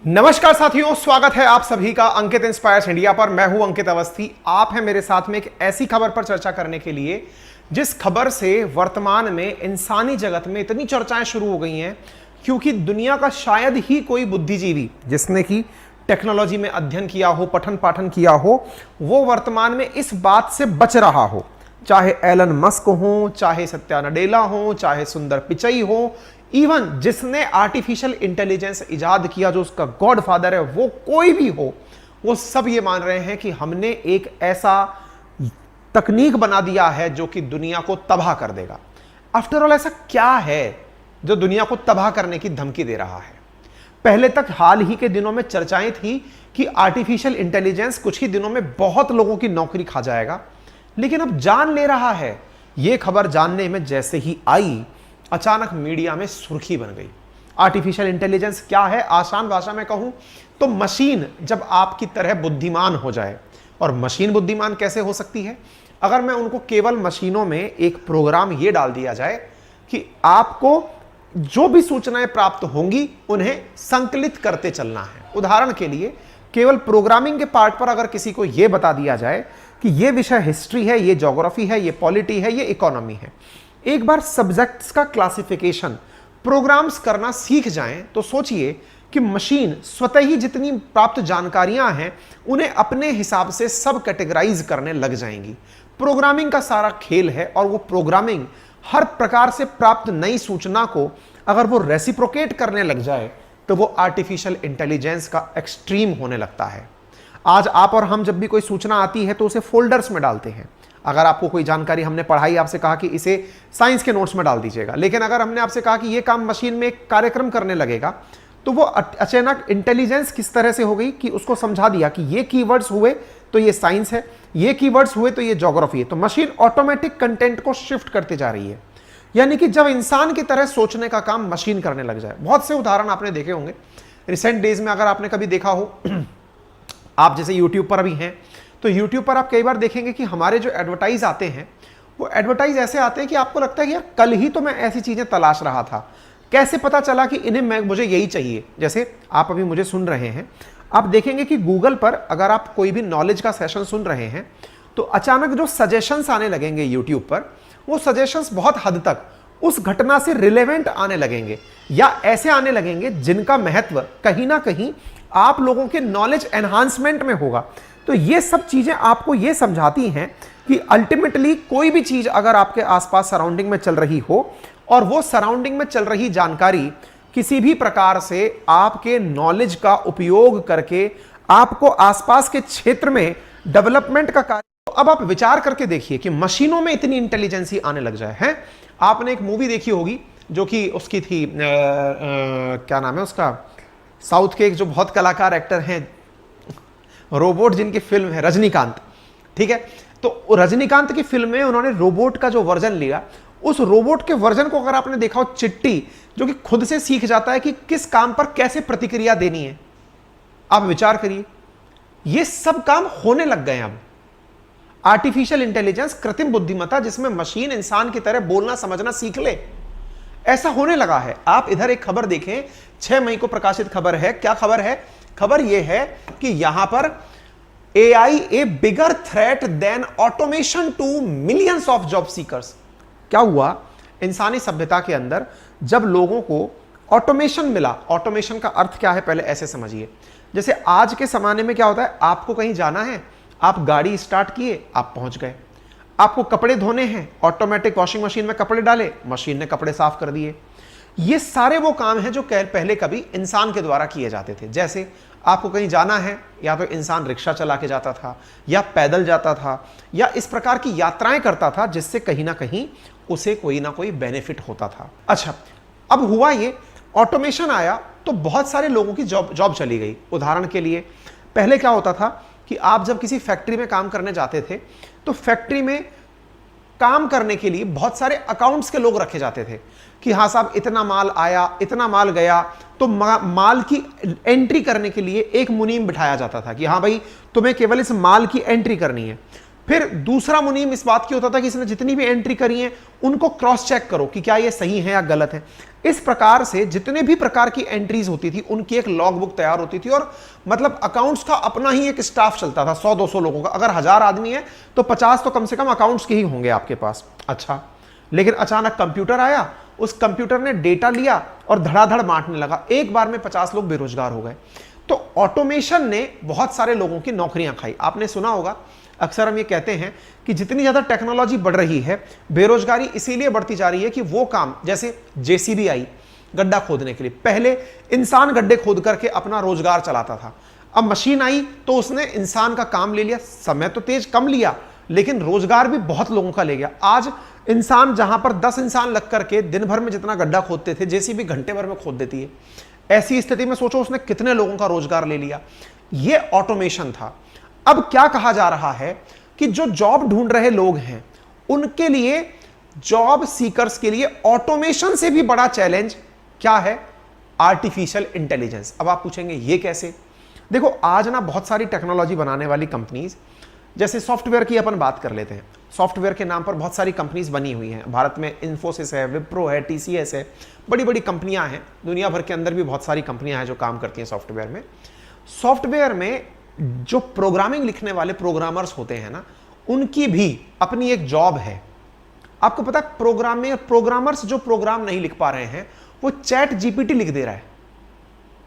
नमस्कार साथियों, स्वागत है आप सभी का अंकित इंस्पायर्स इंडिया पर। मैं हूं अंकित अवस्थी। आप हैं मेरे साथ में एक ऐसी खबर पर चर्चा करने के लिए जिस खबर से वर्तमान में इंसानी जगत में इतनी चर्चाएं शुरू हो गई हैं, क्योंकि दुनिया का शायद ही कोई बुद्धिजीवी जिसने कि टेक्नोलॉजी में अध्ययन किया हो, पठन पाठन किया हो, वो वर्तमान में इस बात से बच रहा हो। चाहे एलन मस्क हो, चाहे सत्या नडेला हो, चाहे सुंदर पिचई हो, इवन जिसने आर्टिफिशियल इंटेलिजेंस इजाद किया, जो उसका गॉडफादर है, वो कोई भी हो, वो सब ये मान रहे हैं कि हमने एक ऐसा तकनीक बना दिया है जो कि दुनिया को तबाह कर देगा। आफ्टर ऑल ऐसा क्या है जो दुनिया को तबाह करने की धमकी दे रहा है? पहले तक हाल ही के दिनों में चर्चाएं थी कि आर्टिफिशियल इंटेलिजेंस कुछ ही दिनों में बहुत लोगों की नौकरी खा जाएगा, लेकिन अब जान ले रहा है। यह खबर जानने में जैसे ही आई, अचानक मीडिया में सुर्खी बन गई। आर्टिफिशियल इंटेलिजेंस क्या है? आसान भाषा में कहूं तो मशीन जब आपकी तरह बुद्धिमान हो जाए। और मशीन बुद्धिमान कैसे हो सकती है? अगर मैं उनको केवल मशीनों में एक प्रोग्राम ये डाल दिया जाए कि आपको जो भी सूचनाएं प्राप्त होंगी उन्हें संकलित करते चलना है। उदाहरण के लिए, केवल प्रोग्रामिंग के पार्ट पर अगर किसी को यह बता दिया जाए कि यह विषय हिस्ट्री है, यह ज्योग्राफी है, यह पॉलिटी है, यह इकोनॉमी है, एक बार सब्जेक्ट्स का क्लासिफिकेशन प्रोग्राम्स करना सीख जाएं, तो सोचिए कि मशीन स्वतः ही जितनी प्राप्त जानकारियां हैं उन्हें अपने हिसाब से सब कैटेगराइज करने लग जाएंगी। प्रोग्रामिंग का सारा खेल है, और वो प्रोग्रामिंग हर प्रकार से प्राप्त नई सूचना को अगर वो रेसिप्रोकेट करने लग जाए तो वो आर्टिफिशियल इंटेलिजेंस का एक्सट्रीम होने लगता है। आज आप और हम जब भी कोई सूचना आती है तो उसे फोल्डर्स में डालते हैं। अगर आपको कोई जानकारी हमने पढ़ाई, आपसे कहा कि इसे साइंस के नोट्स में डाल दीजिएगा, लेकिन अगर हमने आपसे कहा कि यह काम मशीन में एक कार्यक्रम करने लगेगा, तो वो अचानक इंटेलिजेंस किस तरह से हो गई कि उसको समझा दिया कि ये कीवर्ड्स हुए तो ये साइंस है, ये कीवर्ड्स हुए तो ये ज्योग्राफी है। तो मशीन ऑटोमेटिक कंटेंट को शिफ्ट करते जा रही है, यानी कि जब इंसान की तरह सोचने का काम मशीन करने लग जाए। बहुत से उदाहरण आपने देखे होंगे रिसेंट डेज में। अगर आपने कभी देखा हो, आप जैसे यूट्यूब पर अभी हैं, तो यूट्यूब पर आप कई बार देखेंगे कि हमारे जो एडवर्टाइज आते हैं, वो एडवर्टाइज ऐसे आते हैं कि आपको लगता है कि यार कल ही तो मैं ऐसी चीजें तलाश रहा था, कैसे पता चला कि इन्हें मुझे यही चाहिए। जैसे आप अभी मुझे सुन रहे हैं, आप देखेंगे कि गूगल पर अगर आप कोई भी नॉलेज का सेशन सुन रहे हैं तो अचानक जो सजेशंस आने लगेंगे यूट्यूब पर, वो सजेशंस बहुत हद तक उस घटना से रिलेवेंट आने लगेंगे, या ऐसे आने लगेंगे जिनका महत्व कहीं ना कहीं आप लोगों के नॉलेज एनहांसमेंट में होगा। तो ये सब चीजें आपको ये समझाती हैं कि अल्टीमेटली कोई भी चीज अगर आपके आसपास सराउंडिंग में चल रही हो, और वो सराउंडिंग में चल रही जानकारी किसी भी प्रकार से आपके नॉलेज का उपयोग करके आपको आसपास के क्षेत्र में डेवलपमेंट का कार्य, तो अब आप विचार करके देखिए कि मशीनों में इतनी इंटेलिजेंसी आने लग जाए है। आपने एक मूवी देखी होगी जो कि उसकी थी क्या नाम है उसका, साउथ के एक जो बहुत कलाकार एक्टर हैं, रोबोट जिनकी फिल्म है, रजनीकांत। ठीक है, तो रजनीकांत की फिल्म में उन्होंने रोबोट का जो वर्जन लिया, उस रोबोट के वर्जन को अगर आपने देखा हो, चिट्टी, जो कि खुद से सीख जाता है कि किस काम पर कैसे प्रतिक्रिया देनी है। आप विचार करिए, ये सब काम होने लग गए। अब आर्टिफिशियल इंटेलिजेंस, कृत्रिम बुद्धिमत्ता, जिसमें मशीन इंसान की तरह बोलना समझना सीख ले, ऐसा होने लगा है। आप इधर एक खबर देखें, 6 मई को प्रकाशित खबर है। क्या खबर है? खबर यह है कि यहां पर AI a bigger threat than automation to millions of job seekers. क्या हुआ? इंसानी सभ्यता के अंदर जब लोगों को ऑटोमेशन मिला, ऑटोमेशन का अर्थ क्या है पहले ऐसे समझिए। जैसे आज के जमाने में क्या होता है, आपको कहीं जाना है, आप गाड़ी स्टार्ट किए, आप पहुंच गए। आपको कपड़े धोने हैं, ऑटोमेटिक वॉशिंग मशीन में कपड़े डाले, मशीन ने कपड़े साफ कर दिए। ये सारे वो काम हैं जो पहले कभी इंसान के द्वारा किए जाते थे। जैसे आपको कहीं जाना है, या तो इंसान रिक्शा चला के जाता था, या पैदल जाता था, या इस प्रकार की यात्राएं करता था जिससे कहीं ना कहीं उसे कोई ना कोई बेनिफिट होता था। अच्छा, अब हुआ ये, ऑटोमेशन आया तो बहुत सारे लोगों की जॉब चली गई। उदाहरण के लिए, पहले क्या होता था कि आप जब किसी फैक्ट्री में काम करने जाते थे तो फैक्ट्री में काम करने के लिए बहुत सारे अकाउंट्स के लोग रखे जाते थे कि हाँ साहब, इतना माल आया, इतना माल गया। तो माल की एंट्री करने के लिए एक मुनीम बिठाया जाता था कि हाँ भाई, तुम्हें केवल इस माल की एंट्री करनी है। फिर दूसरा मुनीम इस बात की होता था कि इसने जितनी भी एंट्री करी है उनको क्रॉस चेक करो कि क्या ये सही है या गलत है। इस प्रकार से जितने भी प्रकार की एंट्रीज होती थी उनकी एक लॉग बुक तैयार होती थी, और मतलब अकाउंट्स का अपना ही एक स्टाफ चलता था 100-200 लोगों का। अगर 1000 आदमी है तो 50 तो कम से कम अकाउंट्स के ही होंगे आपके पास। अच्छा, लेकिन अचानक कंप्यूटर आया, उस कंप्यूटर ने डेटा लिया और धड़ाधड़ बांटने लगा। एक बार में 50 लोग बेरोजगार हो गए। तो ऑटोमेशन ने बहुत सारे लोगों की नौकरियां खाई। आपने सुना होगा, अक्सर हम ये कहते हैं कि जितनी ज्यादा टेक्नोलॉजी बढ़ रही है, बेरोजगारी इसीलिए बढ़ती जा रही है कि वो काम, जैसे जेसीबी आई गड्ढा खोदने के लिए, पहले इंसान गड्ढे खोद करके अपना रोजगार चलाता था। अब मशीन आई तो उसने इंसान का काम ले लिया, समय तो तेज कम लिया लेकिन रोजगार भी बहुत लोगों का ले गया। आज इंसान जहां पर 10 इंसान लग करके दिन भर में जितना गड्ढा खोदते थे, जेसीबी घंटे भर में खोद देती है। ऐसी स्थिति में सोचो उसने कितने लोगों का रोजगार ले लिया। यह ऑटोमेशन था। अब क्या कहा जा रहा है कि जो जॉब ढूंढ रहे लोग हैं उनके लिए, जॉब सीकर्स के लिए ऑटोमेशन से भी बड़ा चैलेंज क्या है? Artificial intelligence. अब आप पूछेंगे ये कैसे? देखो, आज ना बहुत सारी टेक्नोलॉजी बनाने वाली कंपनीज, जैसे सॉफ्टवेयर की अपन बात कर लेते हैं। सॉफ्टवेयर के नाम पर बहुत सारी कंपनीज बनी हुई हैं। भारत में इन्फोसिस है, विप्रो है, टीसीएस है, बड़ी बड़ी कंपनियां हैं। दुनिया भर के अंदर भी बहुत सारी कंपनियां हैं जो काम करती हैं सॉफ्टवेयर में। सॉफ्टवेयर में जो प्रोग्रामिंग लिखने वाले प्रोग्रामर्स होते हैं ना, उनकी भी अपनी एक जॉब है। आपको पता है, प्रोग्रामर्स जो प्रोग्राम नहीं लिख पा रहे हैं वो चैट जीपीटी लिख दे रहा है।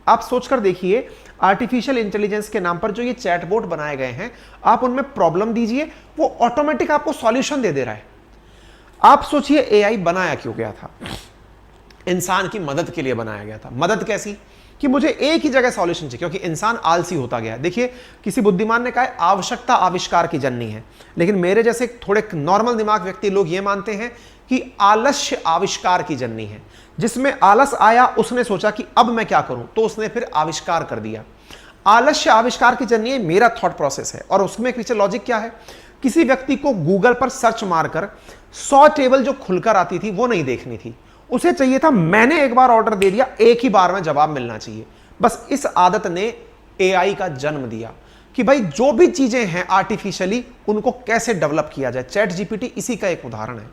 आप सोचकर देखिए, आर्टिफिशियल इंटेलिजेंस के नाम पर जो ये चैटबॉट बनाए गए हैं, आप उनमें प्रॉब्लम दीजिए, वो ऑटोमेटिक आपको सॉल्यूशन दे दे रहा है। आप सोचिए एआई बनाया क्यों गया था? इंसान की मदद के लिए बनाया गया था। मदद कैसी? कि मुझे एक ही जगह सॉल्यूशन चाहिए, क्योंकि इंसान आलसी होता गया। देखिए, किसी बुद्धिमान ने कहा आवश्यकता आविष्कार की जननी है, लेकिन मेरे जैसे थोड़े नॉर्मल दिमाग व्यक्ति लोग ये मानते हैं कि आलस्य आविष्कार की जननी है। जिसमें आलस आया उसने सोचा कि अब मैं क्या करूं, तो उसने फिर आविष्कार कर दिया। आलस्य आविष्कार की जननी है, मेरा थॉट प्रोसेस है। और उसमें पीछे लॉजिक क्या है? किसी व्यक्ति को गूगल पर सर्च मारकर 100 टेबल जो खुलकर आती थी वो नहीं देखनी थी, उसे चाहिए था मैंने एक बार ऑर्डर दे दिया, एक ही बार में जवाब मिलना चाहिए। बस इस आदत ने एआई का जन्म दिया कि भाई जो भी चीजें हैं आर्टिफिशियली, उनको कैसे डेवलप किया जाए। चैट जीपीटी इसी का एक उदाहरण है।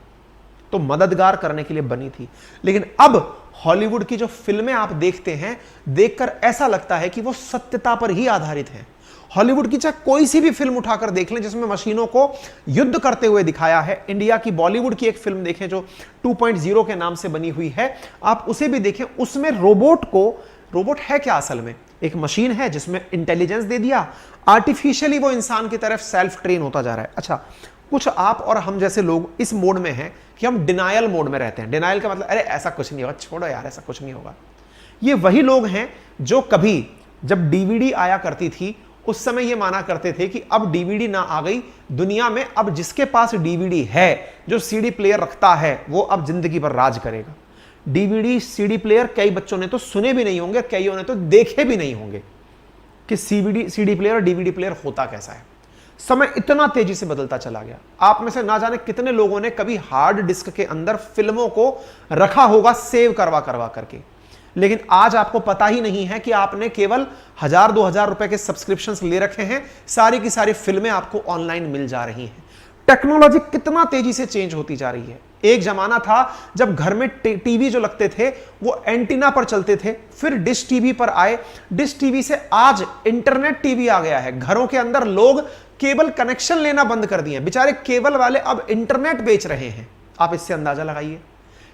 तो मददगार करने के लिए बनी थी, लेकिन अब हॉलीवुड की जो फिल्में आप देखते हैं, देखकर ऐसा लगता है कि वो सत्यता पर ही आधारित हैं। हॉलीवुड की चाहे कोई सी भी फिल्म उठाकर देख लें जिसमें मशीनों को युद्ध करते हुए दिखाया है। इंडिया की बॉलीवुड की एक फिल्म देखें जो 2.0 के नाम से बनी हुई है, आप उसे भी देखें। उसमें रोबोट है क्या? असल में एक मशीन है जिसमें इंटेलिजेंस दे दिया, आर्टिफिशियली वो इंसान की तरफ सेल्फ ट्रेन होता जा रहा है। अच्छा, कुछ आप और हम जैसे लोग इस मोड में हैं कि हम डिनायल मोड में रहते हैं। डिनायल का मतलब, अरे ऐसा कुछ नहीं होगा, छोड़ो यार, ऐसा कुछ नहीं होगा। ये वही लोग हैं जो कभी जब डीवीडी आया करती थी उस समय ये माना करते थे कि अब डीवीडी ना आ गई दुनिया में, अब जिसके पास डीवीडी है, जो सीडी प्लेयर रखता है, वो अब जिंदगी भर राज करेगा। डीवीडी सीडी प्लेयर कई बच्चों ने तो सुने भी नहीं होंगे, कईयों ने तो देखे भी नहीं होंगे कि सीडी प्लेयर और डीवीडी प्लेयर होता कैसा है। समय इतना तेजी से बदलता चला गया। आप में से ना जाने कितने लोगों ने कभी हार्ड डिस्क के अंदर फिल्मों को रखा होगा सेव करवा करके, लेकिन आज आपको पता ही नहीं है कि आपने केवल 1000-2000 रुपए के सब्सक्रिप्शंस ले रखे हैं, सारी की सारी फिल्में आपको ऑनलाइन मिल जा रही हैं। टेक्नोलॉजी कितना तेजी से चेंज होती जा रही है। एक जमाना था जब घर में टीवी जो लगते थे वो एंटीना पर चलते थे, फिर डिश टीवी पर आए, डिश टीवी से आज इंटरनेट टीवी आ गया है। घरों के अंदर लोग केबल कनेक्शन लेना बंद कर दिए, बेचारे केबल वाले अब इंटरनेट बेच रहे हैं। आप इससे अंदाजा लगाइए,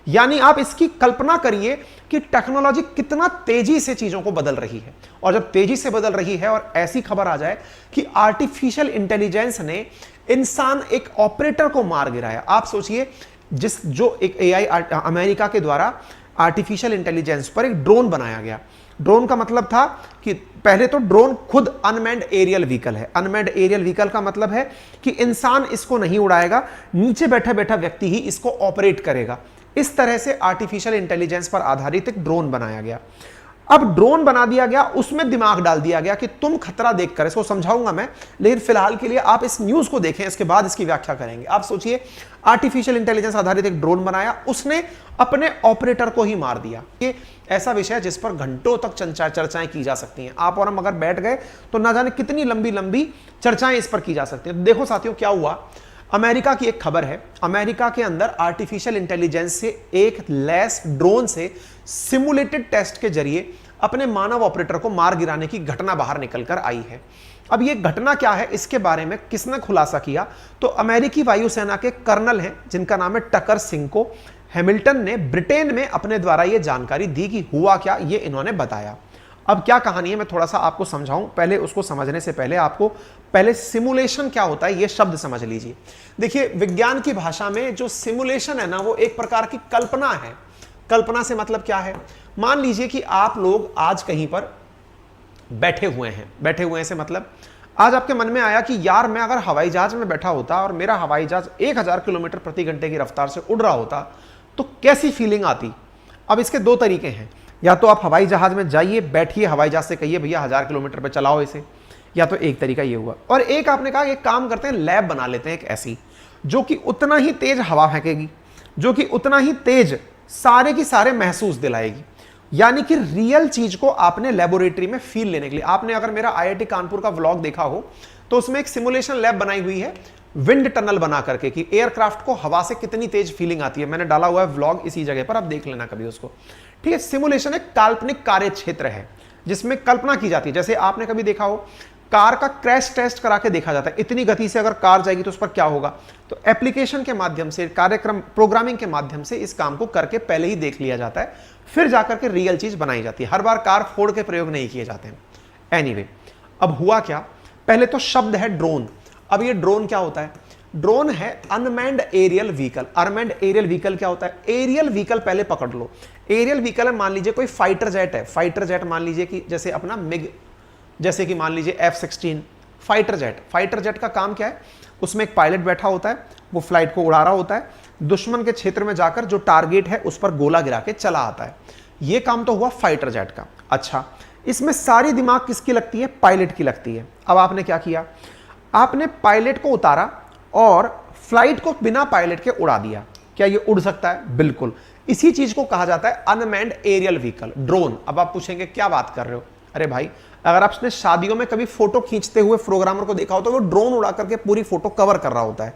यानी आप इसकी कल्पना करिए कि टेक्नोलॉजी कितना तेजी से चीजों को बदल रही है। और जब तेजी से बदल रही है और ऐसी खबर आ जाए कि आर्टिफिशियल इंटेलिजेंस ने इंसान एक ऑपरेटर को मार गिराया। आप सोचिए, जो एक एआई अमेरिका के द्वारा आर्टिफिशियल इंटेलिजेंस पर एक ड्रोन बनाया गया। ड्रोन का मतलब था कि पहले तो ड्रोन खुद अनमैन्ड एरियल व्हीकल है। अनमैन्ड एरियल व्हीकल का मतलब है कि इंसान इसको नहीं उड़ाएगा, नीचे बैठा बैठा व्यक्ति ही इसको ऑपरेट करेगा। इस तरह से आर्टिफिशियल इंटेलिजेंस पर आधारित एक ड्रोन बनाया गया। अब ड्रोन बना दिया गया, उसमें दिमाग डाल दिया गया कि तुम खतरा देखकर, इसको समझाऊंगा मैं, लेकिन फिलहाल के लिए आप इस न्यूज को देखें, इसके बाद इसकी व्याख्या करेंगे। आप सोचिए, आर्टिफिशियल इंटेलिजेंस आधारित एक ड्रोन बनाया, उसने अपने ऑपरेटर को ही मार दिया। ये ऐसा विषय है जिस पर घंटों तक चर्चाएं की जा सकती हैं। आप और हम अगर बैठ गए तो ना जाने कितनी लंबी लंबी चर्चाएं इस पर की जा सकती हैं। तो देखो साथियों, क्या हुआ, अमेरिका की एक खबर है, अमेरिका के अंदर आर्टिफिशियल इंटेलिजेंस से एक लैस ड्रोन से सिमुलेटेड टेस्ट के जरिए अपने मानव ऑपरेटर को मार गिराने की घटना बाहर निकलकर आई है। अब ये घटना क्या है, इसके बारे में किसने खुलासा किया, तो अमेरिकी वायुसेना के कर्नल हैं जिनका नाम है टकर सिंह को हैमिल्टन ने ब्रिटेन में अपने द्वारा यह जानकारी दी कि हुआ क्या, ये इन्होंने बताया। अब क्या कहानी है मैं थोड़ा सा आपको समझाऊं, पहले उसको समझने से पहले आपको पहले सिमुलेशन क्या होता है ये शब्द समझ लीजिए। देखिए, विज्ञान की भाषा में जो सिमुलेशन है ना, वो एक प्रकार की कल्पना है। कल्पना से मतलब क्या है, मान लीजिए कि आप लोग आज कहीं पर बैठे हुए हैं से मतलब आज आपके मन में आया कि यार मैं अगर हवाई जहाज में बैठा होता और मेरा हवाई जहाज 1000 किलोमीटर प्रति घंटे की रफ्तार से उड़ रहा होता तो कैसी फीलिंग आती। अब इसके दो तरीके हैं, या तो आप हवाई जहाज में जाइए, बैठिए, हवाई जहाज से कहिए भैया 1000 किलोमीटर पे चलाओ इसे, या तो एक तरीका ये हुआ। और एक आपने कहा एक काम करते हैं, लैब बना लेते हैं एक ऐसी जो कि उतना ही तेज हवा फेंकेगी, जो कि उतना ही तेज सारे की सारे महसूस दिलाएगी, यानी कि रियल चीज को आपने लेबोरेटरी में फील लेने के लिए। आपने अगर मेरा आईआईटी कानपुर का व्लॉग देखा हो तो उसमें एक सिमुलेशन लैब बनाई हुई है विंड टनल बना करके कि एयरक्राफ्ट को हवा से कितनी तेज फीलिंग आती है। मैंने डाला हुआ है व्लॉग इसी जगह पर, आप देख लेना कभी उसको, ठीक है। सिमुलेशन एक काल्पनिक कार्य क्षेत्र है जिसमें कल्पना की जाती है। जैसे आपने कभी देखा हो कार का क्रैश टेस्ट करा के देखा जाता है, इतनी गति से अगर कार जाएगी तो उस पर क्या होगा। तो एप्लीकेशन के माध्यम से, कार्यक्रम प्रोग्रामिंग के माध्यम से इस काम को करके पहले ही देख लिया जाता है, फिर जाकर के रियल चीज बनाई जाती है। हर बार कार फोड़ के प्रयोग नहीं किए जाते हैं। एनीवे, अब हुआ क्या, पहले तो शब्द है ड्रोन। अब ये ड्रोन क्या होता है, ड्रोन है unmanned aerial vehicle. Unmanned aerial vehicle क्या होता है, एरियल व्हीकल पहले पकड़ लो। एरियल व्हीकल है, मान लीजिए कोई फाइटर जेट है, फाइटर जेट मान लीजिए कि जैसे अपना मिग, जैसे कि मान लीजिए F-16 fighter jet. Fighter jet का काम क्या है, उसमें एक पायलट बैठा होता है, वो फ्लाइट को उड़ा रहा होता है, दुश्मन के क्षेत्र में जाकर जो टारगेट है उस पर गोला गिरा के चला आता है। ये काम तो हुआ फाइटर जेट का। अच्छा, इसमें सारी दिमाग किसकी लगती है, पायलट की लगती है। अब आपने क्या किया, आपने पायलट को उतारा और फ्लाइट को बिना पायलट के उड़ा दिया। क्या ये उड़ सकता है, बिल्कुल। इसी चीज को कहा जाता है अनमैन्ड एरियल व्हीकल, ड्रोन। अब आप पूछेंगे क्या बात कर रहे हो, अरे भाई अगर आपने शादियों में कभी फोटो खींचते हुए प्रोग्रामर को देखा हो तो वो ड्रोन उड़ा करके पूरी फोटो कवर कर रहा होता है।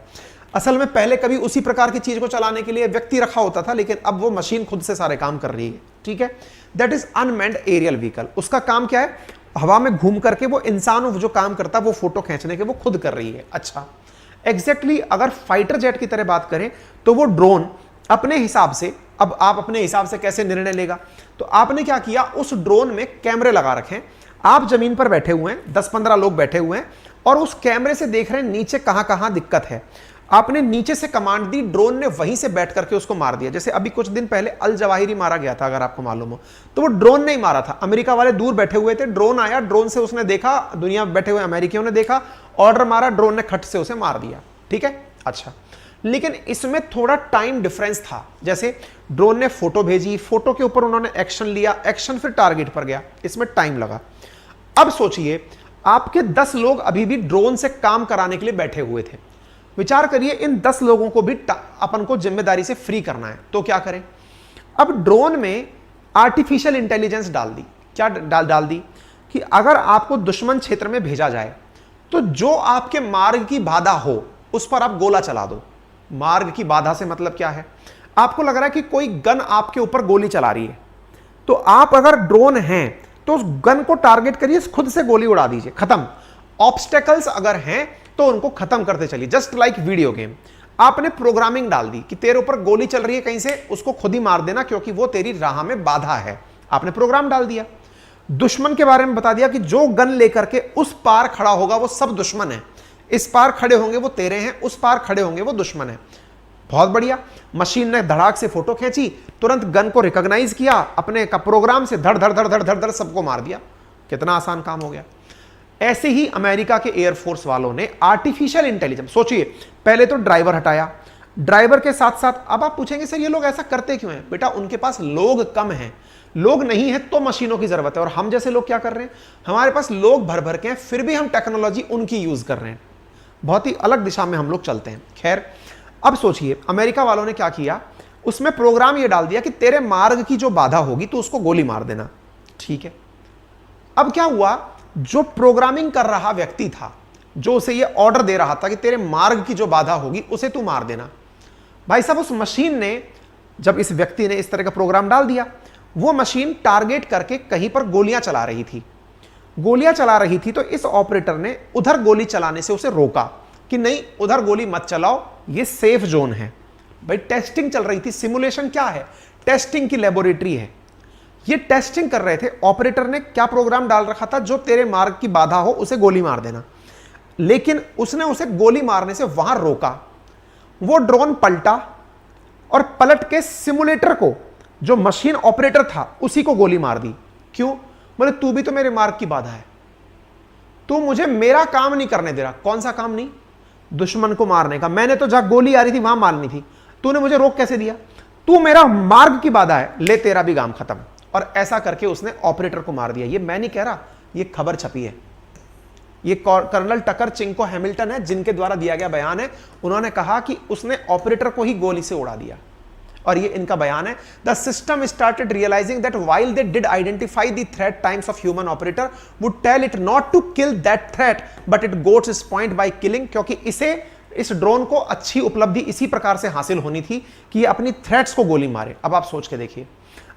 असल में पहले कभी उसी प्रकार की चीज को चलाने के लिए व्यक्ति रखा होता था, लेकिन अब वो मशीन खुद से सारे काम कर रही है, ठीक है। That is unmanned aerial vehicle. उसका काम क्या है, हवा में घूम करके वो इंसान जो काम करता है वो फोटो खींचने के वो खुद कर रही है। अच्छा, एग्जैक्टली अगर फाइटर जेट की तरह बात करें तो वो ड्रोन अपने हिसाब से, अब आप अपने हिसाब से कैसे निर्णय लेगा, तो आपने क्या किया, उस ड्रोन में कैमरे लगा रखे हैं। आप जमीन पर बैठे हुए हैं, 10-15 लोग बैठे हुए हैं और उस कैमरे से देख रहे हैं नीचे कहां कहां दिक्कत है। आपने नीचे से कमांड दी, ड्रोन ने वहीं से बैठ करके उसको मार दिया। जैसे अभी कुछ दिन पहले अल जवाहिरी मारा गया था, अगर आपको मालूम हो, तो वो ड्रोन नहीं मारा था, अमेरिका वाले दूर बैठे हुए थे, ड्रोन आया, ड्रोन से उसने देखा, दुनिया में बैठे हुए अमेरिकियों ने देखा, ऑर्डर मारा, ड्रोन ने खट से उसे मार दिया, ठीक है। अच्छा, लेकिन इसमें थोड़ा टाइम डिफरेंस था। जैसे ड्रोन ने फोटो भेजी, फोटो के ऊपर उन्होंने एक्शन लिया, एक्शन फिर टारगेट पर गया, इसमें टाइम लगा। अब सोचिए आपके 10 लोग अभी भी ड्रोन से काम कराने के लिए बैठे हुए थे। विचार करिए इन 10 लोगों को भी अपन को जिम्मेदारी से फ्री करना है, तो क्या करें। अब ड्रोन में आर्टिफिशियल इंटेलिजेंस डाल दी। क्या डाल दी कि अगर आपको दुश्मन क्षेत्र में भेजा जाए तो जो आपके मार्ग की बाधा हो उस पर आप गोला चला दो। मार्ग की बाधा से मतलब क्या है, आपको लग रहा है कि कोई गन आपके ऊपर गोली चला रही है, तो आप अगर ड्रोन हैं तो उस गन को टारगेट करिए, खुद से गोली उड़ा दीजिए, खत्म। ऑब्स्टेकल्स अगर हैं तो उनको खत्म करते चलिए, जस्ट लाइक वीडियो गेम। आपने प्रोग्रामिंग डाल दी कि तेरे ऊपर गोली चल रही है कहीं से, उसको खुद ही मार देना क्योंकि वो तेरी राह में बाधा है। आपने प्रोग्राम डाल दिया। दुश्मन के बारे में बता दिया कि जो गन लेकर के उस पार खड़ा होगा वो सब दुश्मन है, इस पार खड़े होंगे वो तेरे हैं, उस पार खड़े होंगे वो दुश्मन है। बहुत बढ़िया, मशीन ने धड़ाक से फोटो खींची, तुरंत गन को रिकॉग्नाइज किया, अपने का प्रोग्राम से धड़ धड़ धड़ धड़ धड़ धड़ सबको मार दिया। कितना आसान काम हो गया। ऐसे ही अमेरिका के एयरफोर्स वालों ने आर्टिफिशियल इंटेलिजेंस, सोचिए पहले तो ड्राइवर हटाया, ड्राइवर के साथ साथ, अब आप पूछेंगे सर ये लोग ऐसा करते क्यों हैं, बेटा उनके पास लोग कम हैं, लोग नहीं है तो मशीनों की जरूरत है। और हम जैसे लोग क्या कर रहे हैं, हमारे पास लोग भर भर के हैं, फिर भी हम टेक्नोलॉजी उनकी यूज कर रहे हैं। बहुत ही अलग दिशा में हम लोग चलते हैं। खैर, अब सोचिए अमेरिका वालों ने क्या किया, उसमें प्रोग्राम ये डाल दिया कि तेरे मार्ग की जो बाधा होगी तो उसको गोली मार देना। ठीक है, अब क्या हुआ, जो प्रोग्रामिंग कर रहा व्यक्ति था, जो उसे ये ऑर्डर दे रहा था कि तेरे मार्ग की जो बाधा होगी उसे तू मार देना, भाई साहब उस मशीन ने, जब इस व्यक्ति ने इस तरह का प्रोग्राम डाल दिया, वो मशीन टारगेट करके कहीं पर गोलियां चला रही थी। गोलियां चला रही थी तो इस ऑपरेटर ने उधर गोली चलाने से उसे रोका कि नहीं उधर गोली मत चलाओ, ये सेफ जोन है। भाई टेस्टिंग चल रही थी, सिमुलेशन क्या है, टेस्टिंग की लेबोरेटरी है। ये टेस्टिंग कर रहे थे, ऑपरेटर ने क्या प्रोग्राम डाल रखा था, जो तेरे मार्ग की बाधा हो उसे गोली मार देना, लेकिन उसने उसे गोली मारने से वहां रोका। वो ड्रोन पलटा और पलट के सिमुलेटर को, जो मशीन ऑपरेटर था, उसी को गोली मार दी। क्यों? बोले तू भी तो मेरे मार्ग की बाधा है, तू मुझे मेरा काम नहीं करने दे रहा। कौन सा काम नहीं? दुश्मन को मारने का। मैंने तो जहां गोली आ रही थी वहां मारनी थी, तूने मुझे रोक कैसे दिया? तू मेरा मार्ग की बाधा है, ले तेरा भी काम खत्म। और ऐसा करके उसने ऑपरेटर को मार दिया। ये मैं नहीं कह रहा, ये खबर छपी है, ये कर्नल टकर चिंको हैमिल्टन है जिनके द्वारा दिया गया बयान है। उन्होंने कहा कि उसने ऑपरेटर को ही गोली से उड़ा दिया, और ये इनका बयान है। The system started realizing that while they did identify the threat times of human operator would tell it not to kill that threat but it gots its point by killing. क्योंकि इस ड्रोन को अच्छी उपलब्धि इसी प्रकार से हासिल होनी थी कि ये अपनी थ्रेट्स को गोली मारे। अब आप सोच के देखिए,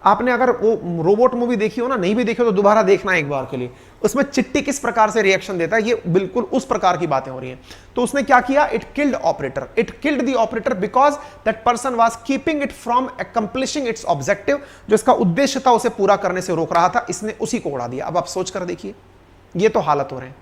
आपने अगर वो रोबोट मूवी देखी हो ना, नहीं भी देखी हो तो दोबारा देखना एक बार के लिए। उसमें चिट्टी किस प्रकार से रिएक्शन देता है, ये बिल्कुल उस प्रकार की बातें हो रही हैं। तो उसने क्या किया, it killed operator, it killed the operator because that person was keeping it from accomplishing it's objective. जो इसका उद्देश्य था उसे पूरा करने से रोक रहा था, इसने उसी को उड़ा दिया। अब आप सोच कर देखिए, ये तो हालत हो रहे हैं।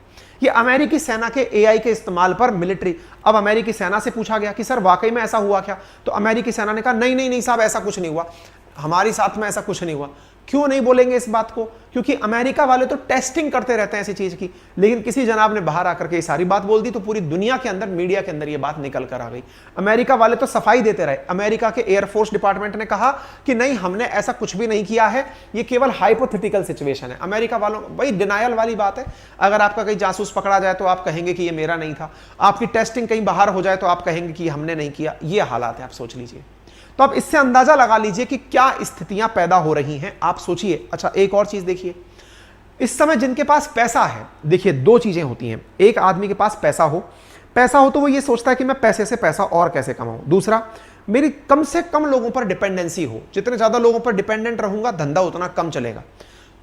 ये अमेरिकी सेना के एआई के इस्तेमाल पर मिलिट्री। अब अमेरिकी सेना से पूछा गया कि सर वाकई में ऐसा हुआ क्या, तो अमेरिकी सेना ने कहा नहीं नहीं नहीं साहब, ऐसा कुछ नहीं हुआ, हमारी साथ में ऐसा कुछ नहीं हुआ। क्यों नहीं बोलेंगे इस बात को? क्योंकि अमेरिका वाले तो टेस्टिंग करते रहते हैं ऐसी चीज की। लेकिन किसी जनाब ने बाहर आकर के ये सारी बात बोल दी तो पूरी दुनिया के अंदर, मीडिया के अंदर ये बात निकल कर आ गई। अमेरिका वाले तो सफाई देते रहे। अमेरिका के एयरफोर्स डिपार्टमेंट ने कहा कि नहीं हमने ऐसा कुछ भी नहीं किया है, ये केवल हाइपोथेटिकल सिचुएशन है। अमेरिका वालों, भाई डिनायल वाली बात है। अगर आपका कहीं जासूस पकड़ा जाए तो आप कहेंगे कि ये मेरा नहीं था, आपकी टेस्टिंग कहीं बाहर हो जाए तो आप कहेंगे कि हमने नहीं किया। ये हालात है, आप सोच लीजिए। तो आप इससे अंदाजा लगा लीजिए कि क्या स्थितियां पैदा हो रही हैं। आप सोचिए। अच्छा, एक और चीज देखिए, इस समय जिनके पास पैसा है, देखिए दो चीजें होती हैं। एक आदमी के पास पैसा हो तो वो ये सोचता है कि मैं पैसे से पैसा और कैसे कमाऊं। दूसरा, मेरी कम से कम लोगों पर डिपेंडेंसी हो। जितने ज्यादा लोगों पर डिपेंडेंट रहूंगा, धंधा उतना कम चलेगा।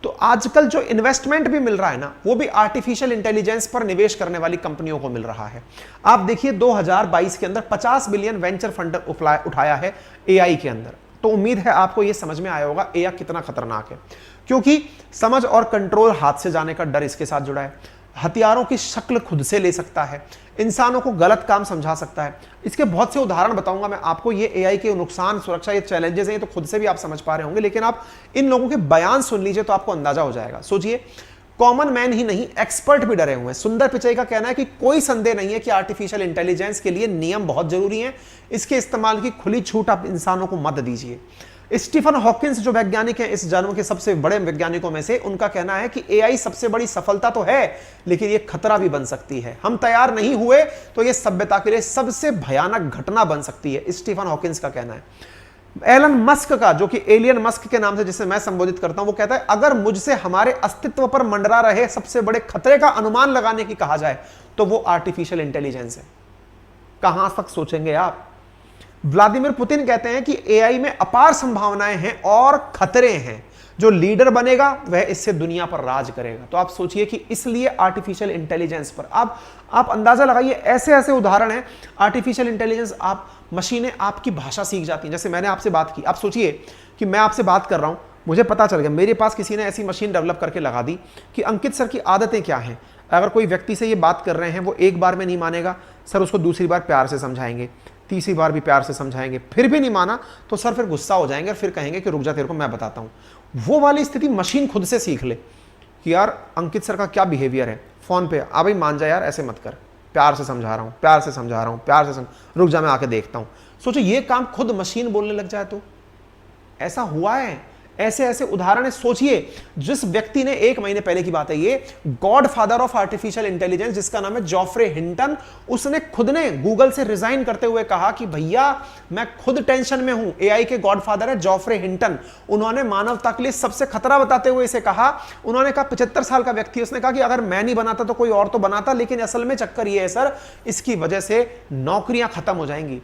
तो आजकल जो इन्वेस्टमेंट भी मिल रहा है ना, वो भी आर्टिफिशियल इंटेलिजेंस पर निवेश करने वाली कंपनियों को मिल रहा है। आप देखिए 2022 के अंदर 50 बिलियन वेंचर फंड उठाया है एआई के अंदर। तो उम्मीद है आपको यह समझ में आया होगा एआई कितना खतरनाक है, क्योंकि समझ और कंट्रोल हाथ से जाने का डर इसके साथ जुड़ा है। हथियारों की शक्ल खुद से ले सकता है, इंसानों को गलत काम समझा सकता है। इसके बहुत से उदाहरण बताऊंगा मैं आपको। ये एआई के नुकसान, सुरक्षा, ये चैलेंजेस हैं, तो खुद से भी आप समझ पा रहे होंगे, लेकिन आप इन लोगों के बयान सुन लीजिए तो आपको अंदाजा हो जाएगा। सोचिए, कॉमन मैन ही नहीं, एक्सपर्ट भी डरे हुए हैं। सुंदर पिचई का कहना है कि कोई संदेह नहीं है कि आर्टिफिशियल इंटेलिजेंस के लिए नियम बहुत जरूरी हैं। इसके इस्तेमाल की खुली छूट आप इंसानों को मत दीजिए। स्टीफन हॉकिंस जो वैज्ञानिक हैं, इस जन्म के सबसे बड़े वैज्ञानिकों में से, उनका कहना है कि एआई सबसे बड़ी सफलता तो है, लेकिन यह खतरा भी बन सकती है। हम तैयार नहीं हुए तो यह सभ्यता के लिए सबसे भयानक घटना बन सकती है, स्टीफन हॉकिंस का कहना है। एलन मस्क का, जो कि एलियन मस्क के नाम से जिसे मैं संबोधित करता हूं, वो कहता है अगर मुझसे हमारे अस्तित्व पर मंडरा रहे सबसे बड़े खतरे का अनुमान लगाने की कहा जाए तो वो आर्टिफिशियल इंटेलिजेंस है। कहां तक सोचेंगे आप? व्लादिमीर पुतिन कहते हैं कि एआई में अपार संभावनाएं हैं और खतरे हैं। जो लीडर बनेगा वह इससे दुनिया पर राज करेगा। तो आप सोचिए कि इसलिए आर्टिफिशियल इंटेलिजेंस पर आप अंदाजा लगाइए। ऐसे ऐसे उदाहरण हैं। आर्टिफिशियल इंटेलिजेंस, आप मशीनें आपकी भाषा सीख जाती हैं। जैसे मैंने आपसे बात की, आप सोचिए कि मैं आपसे बात कर रहा हूं, मुझे पता चल गया, मेरे पास किसी ने ऐसी मशीन डेवलप करके लगा दी कि अंकित सर की आदतें क्या हैं। अगर कोई व्यक्ति से ये बात कर रहे हैं, वो एक बार में नहीं मानेगा, सर उसको दूसरी बार प्यार से समझाएंगे, तीसरी बार भी प्यार से समझाएंगे, फिर भी नहीं माना तो सर फिर गुस्सा हो जाएंगे और फिर कहेंगे कि रुक जा, तेरे को मैं बताता हूं। वो वाली स्थिति मशीन खुद से सीख ले कि यार अंकित सर का क्या बिहेवियर है फोन पे, आ भाई मान जा यार, ऐसे मत कर, प्यार से समझा रहा हूं, प्यार से समझा रहा हूं, प्यार से रुक जा, मैं आके देखता हूं। सोचो ये काम खुद मशीन बोलने लग जाए तो। ऐसा हुआ है, ऐसे ऐसे उदाहरण सोचिए। जिस व्यक्ति ने, 1 महीने पहले की बात है ये, God father of artificial intelligence जिसका नाम है जॉफ्रे हिंटन, उसने खुद ने गूगल से रिजाइन करते हुए कहा कि भैया मैं खुद टेंशन में हूं। एआई के गॉड फादर है जॉफ्रे हिंटन, उन्होंने मानवता के लिए सबसे खतरा बताते हुए इसे कहा। उन्होंने कहा 75 साल का व्यक्ति, उसने कहा कि अगर मैं नहीं बनाता तो कोई और तो बनाता, लेकिन असल में चक्कर ये है सर, इसकी वजह से नौकरियां खत्म हो जाएंगी।